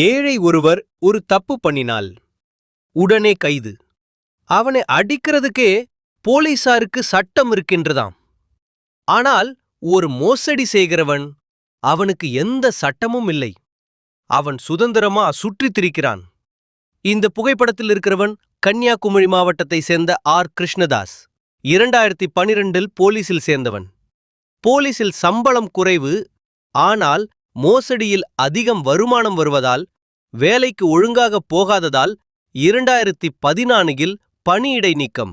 ஏழை ஒருவர் ஒரு தப்பு பண்ணினால் உடனே கைது. அவனை அடிக்கிறதுக்கே போலீசாருக்கு சட்டம் இருக்கின்றதாம். ஆனால் ஒரு மோசடி செய்கிறவன், அவனுக்கு எந்த சட்டமும் இல்லை. அவன் சுதந்திரமா சுற்றித் திரிக்கிறான். இந்த புகைப்படத்தில் இருக்கிறவன் கன்னியாகுமரி மாவட்டத்தை சேர்ந்த கிருஷ்ணதாஸ். 2012 போலீசில் சேர்ந்தவன். போலீசில் சம்பளம் குறைவு, ஆனால் மோசடியில் அதிகம் வருமானம் வருவதால், வேலைக்கு ஒழுங்காக போகாததால் 2014 பணியிடை நீக்கம்.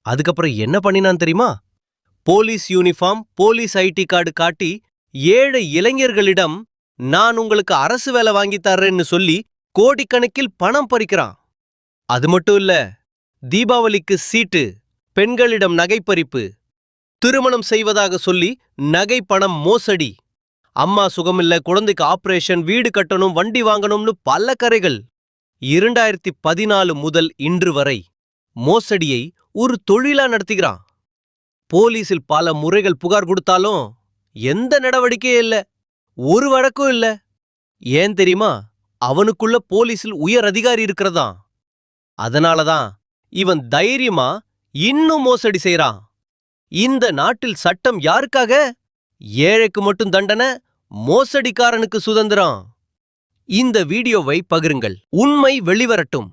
அதுக்கப்புறம் என்ன பண்ணினான் தெரியுமா? Police uniform, police ID card காட்டி ஏழை இளைஞர்களிடம் நான் உங்களுக்கு அரசு வேலை வாங்கி தர்றேன்னு சொல்லி கோடிக்கணக்கில் பணம் பறிக்கிறான். அது மட்டும் இல்ல, தீபாவளிக்கு சீட்டு, பெண்களிடம் நகைப்பறிப்பு, திருமணம் செய்வதாக சொல்லி நகை பணம் மோசடி, அம்மா சுகமில்ல, குழந்தைக்கு ஆபரேஷன், வீடு கட்டணும், வண்டி வாங்கணும்னு பல கரைகள். 2014 முதல் இன்று வரை மோசடியை ஒரு தொழிலா நடத்துகிறான். போலீசில் பல முறைகள் புகார் கொடுத்தாலும் எந்த நடவடிக்கையும் இல்ல, ஒரு வழக்கும் இல்ல. ஏன் தெரியுமா? அவனுக்குள்ள போலீசில் உயர் அதிகாரி இருக்கிறதாம். அதனாலதான் இவன் தைரியமா இன்னும் மோசடி செய்றான். இந்த நாட்டில் சட்டம் யாருக்காக? ஏழைக்கு மட்டும் தண்டனை, மோசடிக்காரனுக்கு சுதந்திரம். இந்த வீடியோவை பகிருங்கள். உண்மை வெளிவரட்டும்.